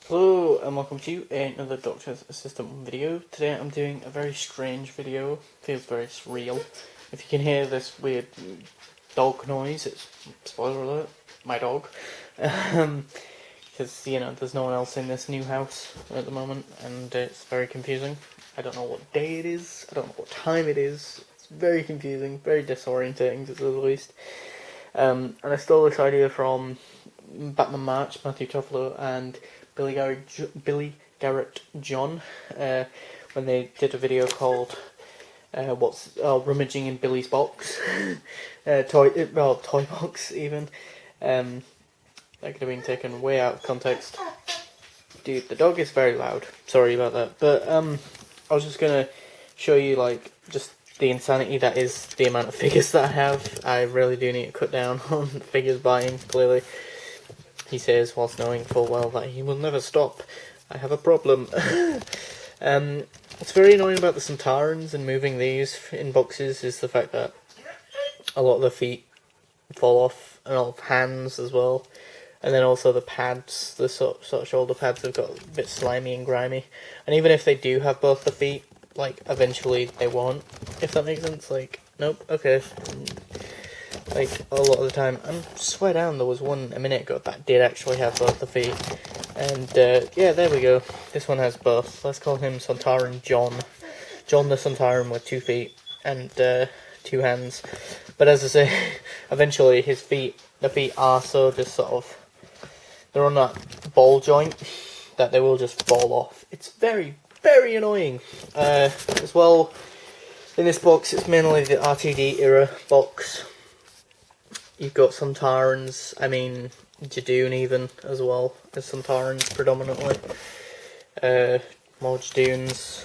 Hello and welcome to another Doctor's Assistant video. Today I'm doing a very strange video. Feels very surreal. If you can hear this weird dog noise, it's, spoiler alert, my dog. Because, there's no one else in this new house at the moment and it's very confusing. I don't know what day it is, I don't know what time it is. It's very confusing, very disorientating to say the least. And I stole this idea from Batman March, Matthew Toffolo, and Billy Garrett John when they did a video called Rummaging in Billy's Box, toy box even. That could have been taken way out of context. Dude, the dog is very loud. Sorry about that, but I was just gonna show you just the insanity that is the amount of figures that I have. I really do need to cut down on figures buying, clearly. He says, whilst knowing full well that he will never stop. I have a problem. What's very annoying about the Sontarans and moving these in boxes is the fact that a lot of the feet fall off, and a lot of hands as well. And then also the pads, the sort of shoulder pads have got a bit slimy and grimy. And even if they do have both the feet, eventually they won't, if that makes sense. Nope, okay. A lot of the time, I swear down, there was one a minute ago that did actually have both the feet. And, yeah, there we go. This one has both. Let's call him Sontaran John. John the Sontaran with 2 feet and 2 hands. But as I say, eventually the feet are so just sort of, they're on that ball joint that they will just fall off. It's very, very annoying. As well, in this box, it's mainly the RTD era box. You've got Sontarans, Judoon even, as well as Sontarans predominantly. More Judoons,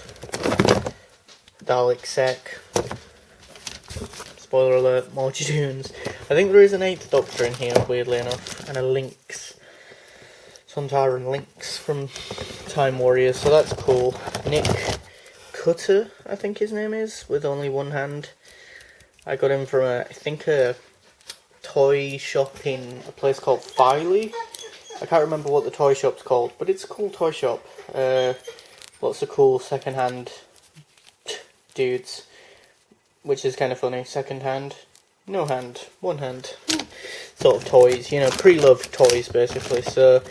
Dalek Sec, spoiler alert, more Judoons. I think there is an 8th Doctor in here, weirdly enough, and a Lynx. Sontaran Lynx from Time Warriors, so that's cool. Nick Cutter, I think his name is, with only 1 hand. I got him from I think a toy shop in a place called Filey. I can't remember what the toy shop's called, but it's a cool toy shop. Lots of cool second-hand dudes, which is kind of funny. Second-hand, no hand, 1 hand, sort of toys, pre-loved toys basically. So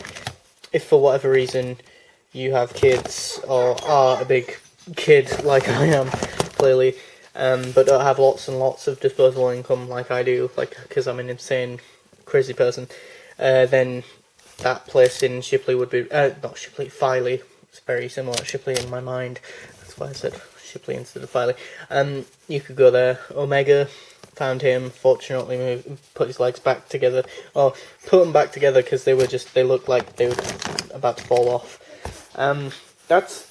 if for whatever reason you have kids or are a big kid like I am, clearly, but don't have lots and lots of disposable income like I do, because I'm an insane, crazy person, then that place in Shipley would be, not Shipley, Filey. It's very similar to Shipley in my mind. That's why I said Shipley instead of Filey. You could go there. Omega, found him, fortunately put his legs back together, or put them back together because they looked like they were about to fall off. That's,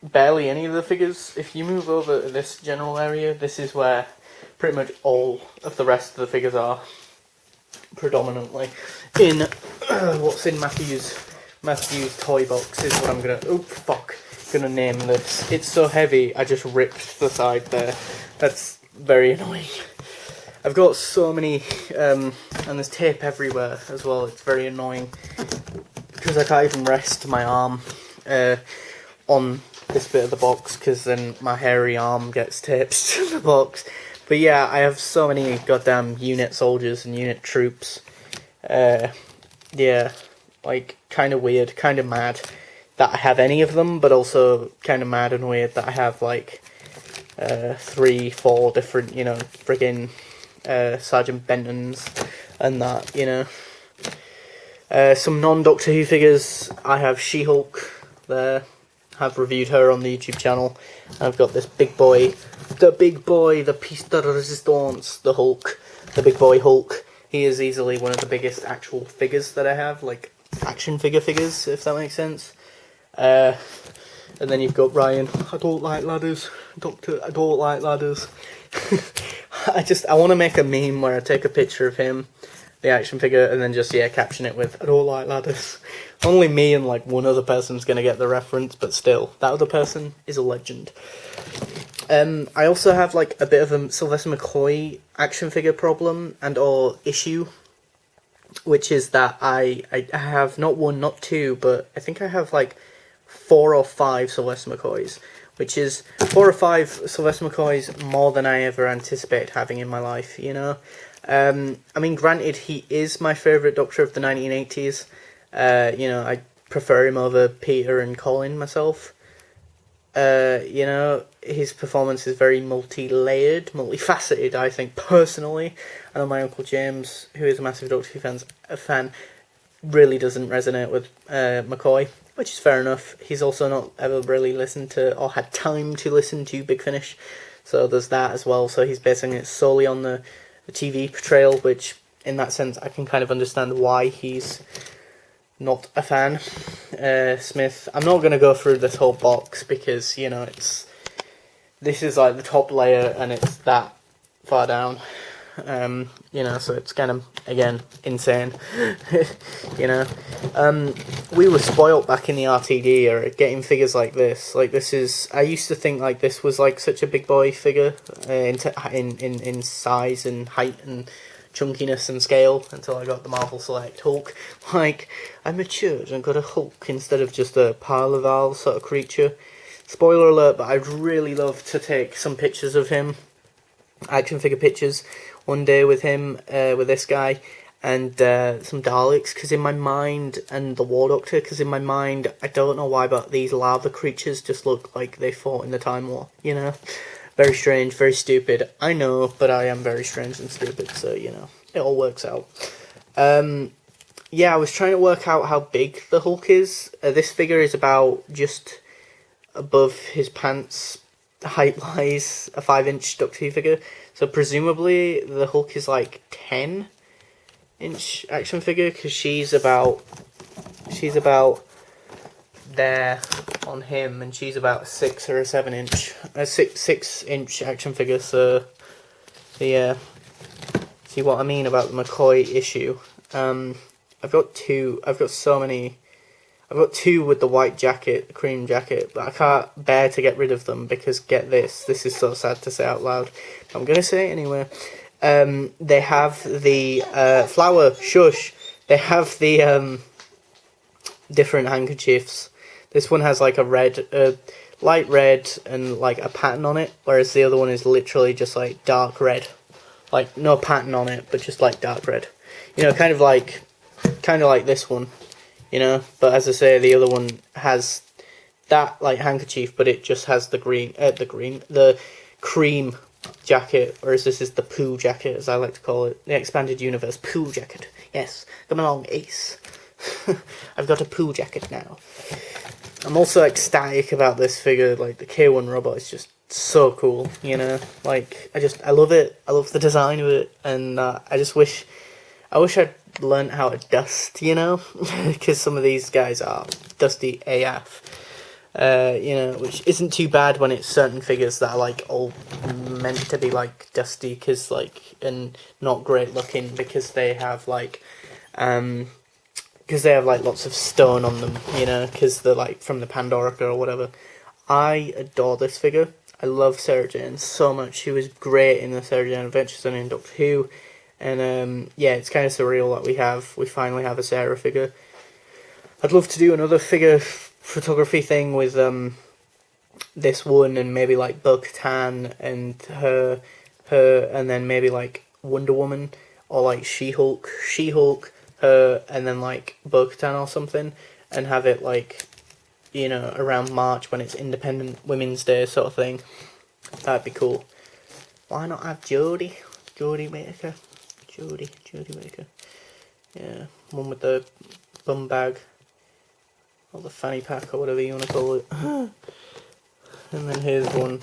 barely any of the figures. If you move over to this general area, this is where pretty much all of the rest of the figures are, predominantly. In what's in Matthew's toy box is what I'm gonna name this. It's so heavy, I just ripped the side there. That's very annoying. I've got so many, and there's tape everywhere as well. It's very annoying because I can't even rest my arm on this bit of the box, because then my hairy arm gets taped to the box. But yeah, I have so many goddamn unit soldiers and unit troops. Yeah, kind of weird, kind of mad that I have any of them, but also kind of mad and weird that I have 3, 4 different, friggin' Sergeant Bentons and that, some non-Doctor Who figures. I have She-Hulk there. Have reviewed her on the YouTube channel. I've got this big boy, the piece de resistance, the Hulk, the big boy Hulk. He is easily one of the biggest actual figures that I have, action figures, if that makes sense. And then you've got Ryan. I don't like ladders, Doctor. I don't like ladders. I want to make a meme where I take a picture of him, the action figure, and then just caption it with "I don't like ladders." Only me and 1 other person's gonna get the reference, but still, that other person is a legend. I also have a bit of a Sylvester McCoy action figure problem and or issue. which is that I have not one, not two, but I think I have like 4 or 5 Sylvester McCoys, which is 4 or 5 Sylvester McCoys more than I ever anticipated having in my life, you know? I mean, granted, he is my favourite Doctor of the 1980s. You know, I prefer him over Peter and Colin myself. You know, his performance is very multi-layered, multifaceted, I think, personally. I know my Uncle James, who is a massive Doctor Who fan, really doesn't resonate with McCoy, which is fair enough. He's also not ever really listened to, or had time to listen to, Big Finish, so there's that as well. So he's basing it solely on the TV portrayal, which, in that sense, I can kind of understand why he's not a fan. Smith, I'm not going to go through this whole box because, you know, this is like the top layer and it's that far down. You know, so it's kind of, again, insane. You know, we were spoilt back in the RTD era getting figures like this. Like, this is, I used to think like this was like such a big boy figure in size and height and chunkiness and scale until I got the Marvel Select Hulk. Like, I matured and got a Hulk instead of just a Parlival sort of creature. Spoiler alert, but I'd really love to take some pictures of him, action figure pictures, one day with him, with this guy, and some Daleks, because in my mind, and the War Doctor, because in my mind, I don't know why, but these lava creatures just look like they fought in the Time War, you know? Very strange, very stupid. I know, but I am very strange and stupid, so, you know, it all works out. Yeah, I was trying to work out how big the Hulk is. This figure is about just above his pants height-wise, a 5-inch Doctor Who figure. So presumably the Hulk is like 10-inch action figure, because she's about there on him, and she's about a 6 or a 7-inch, a 6-inch action figure. So yeah, see what I mean about the McCoy issue. I've got two with the white jacket, the cream jacket, but I can't bear to get rid of them because, get this is so sad to say out loud, but I'm going to say it anyway. They have the flower, shush, they have the different handkerchiefs. This one has like a red, light red and like a pattern on it, whereas the other one is literally just like dark red. Like, no pattern on it, but just like dark red. You know, kind of like this one. You know, but as I say, the other one has that like handkerchief, but it just has the cream jacket, whereas this is the poo jacket, as I like to call it, the expanded universe poo jacket. Yes, come along, Ace. I've got a poo jacket now. I'm also ecstatic about this figure. Like, the K1 robot is just so cool. You know, like I love it. I love the design of it, and I wish I'd learned how to dust, you know, because some of these guys are dusty AF, you know, which isn't too bad when it's certain figures that are like all meant to be like dusty, because like, and not great looking because they have like lots of stone on them, you know, because they're like from the Pandorica or whatever. I adore this figure. I love Sarah Jane so much. She was great in the Sarah Jane Adventures and in Doctor Who. And yeah, it's kind of surreal that we finally have a Sarah figure. I'd love to do another figure photography thing with this one, and maybe like Bo-Katan and her, and then maybe like Wonder Woman, or like She-Hulk, her, and then like Bo-Katan or something, and have it like, you know, around March when it's Independent Women's Day sort of thing. That'd be cool. Why not have Jodie Whittaker? Jodie Whittaker. Yeah, one with the bum bag, or the fanny pack, or whatever you want to call it. And then here's one,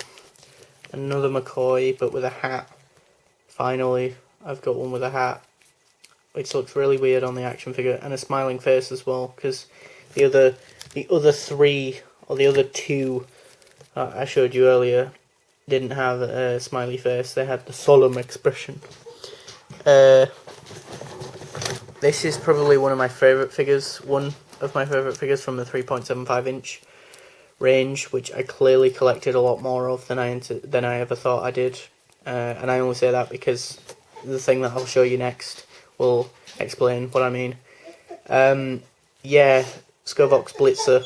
another McCoy, but with a hat. Finally, I've got one with a hat, which looks really weird on the action figure, and a smiling face as well, because the other three, or the other two I showed you earlier, didn't have a smiley face. They had the solemn expression. This is probably one of my favourite figures from the 3.75 inch range, which I clearly collected a lot more of than I ever thought I did. And I only say that because the thing that I'll show you next will explain what I mean. Yeah, Scovox Blitzer,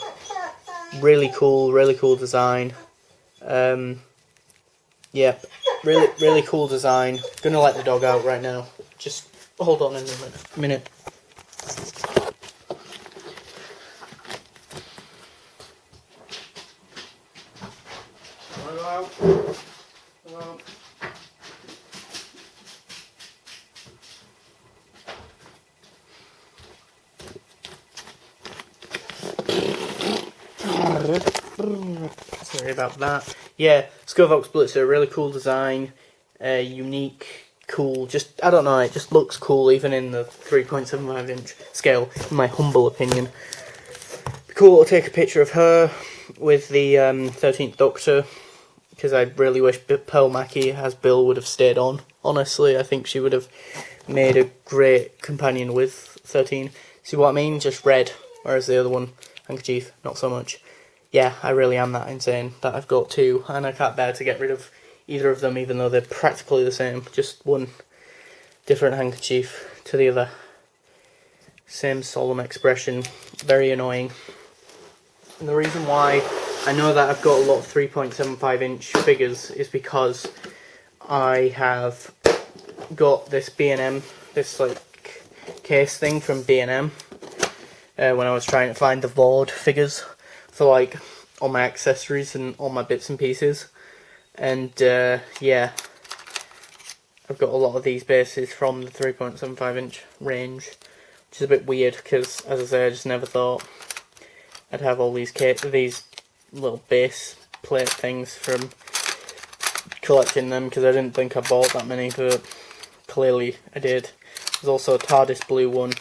really cool design. Yeah, really cool design. Gonna let the dog out right now. Just hold on a minute. Wanna go out? Go out. Sorry about that. Yeah, Scovox Blitzer, really cool design, unique, cool. Just I don't know, it just looks cool even in the 3.75 inch scale, in my humble opinion. Be cool to take a picture of her with the 13th Doctor, because I really wish Pearl Mackie as Bill would have stayed on. Honestly, I think she would have made a great companion with 13. See what I mean? Just red, whereas the other one, Handkerchief, not so much. Yeah, I really am that insane that I've got two, and I can't bear to get rid of either of them, even though they're practically the same. Just one different handkerchief to the other. Same solemn expression. Very annoying. And the reason why I know that I've got a lot of 3.75 inch figures is because I have got this B&M, this like case thing from B&M, when I was trying to find the Vord figures for like all my accessories and all my bits and pieces. And yeah, I've got a lot of these bases from the 3.75 inch range, which is a bit weird because, as I say, I just never thought I'd have all these little base plate things from collecting them, because I didn't think I bought that many, but clearly I did. There's also a TARDIS blue one,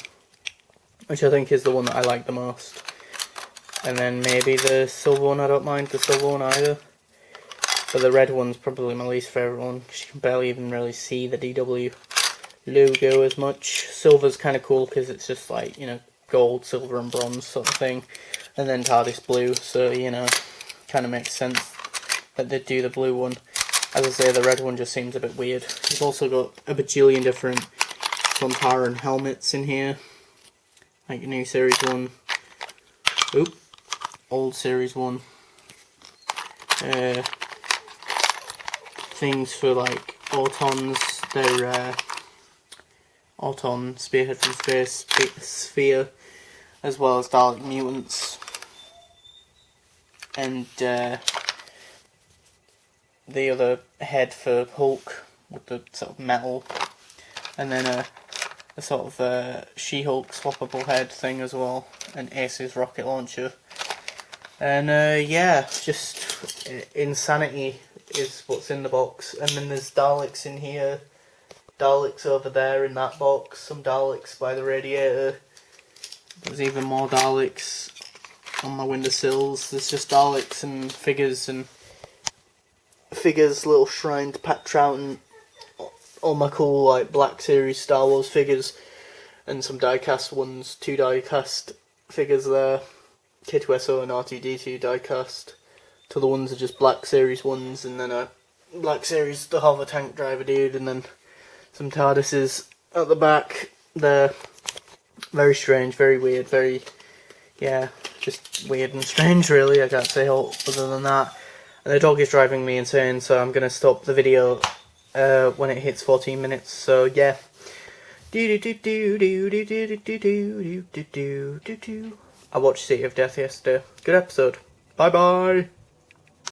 which I think is the one that I like the most. And then maybe the silver one, I don't mind the silver one either. But the red one's probably my least favourite one, because you can barely even really see the DW logo as much. Silver's kind of cool because it's just like, you know, gold, silver and bronze sort of thing. And then TARDIS blue, so, you know, kind of makes sense that they'd do the blue one. As I say, the red one just seems a bit weird. You've also got a bajillion different Sontaran helmets in here. Like new series 1. Oop. Old series 1. Things for like Autons. They're Auton, Spearhead from Space, Sphere, as well as Dalek Mutants. And the other head for Hulk with the sort of metal, and then a sort of She-Hulk swappable head thing as well, and Ace's rocket launcher. And yeah, just insanity is what's in the box. And then there's Daleks in here, Daleks over there in that box, some Daleks by the radiator. There's even more Daleks on my windowsills. There's just Daleks and figures, little shrine to Pat Troughton, all my cool like Black Series Star Wars figures, and some die-cast ones, 2 die-cast figures there, K2SO and R2D2 die-cast. To the ones are just Black Series ones, and then a Black Series the Hover Tank Driver dude, and then some TARDISes at the back there. Very strange, very weird, very, yeah, just weird and strange really, I can't say all other than that. And the dog is driving me insane, so I'm going to stop the video when it hits 14 minutes, so yeah. I watched City of Death yesterday. Good episode. Bye bye.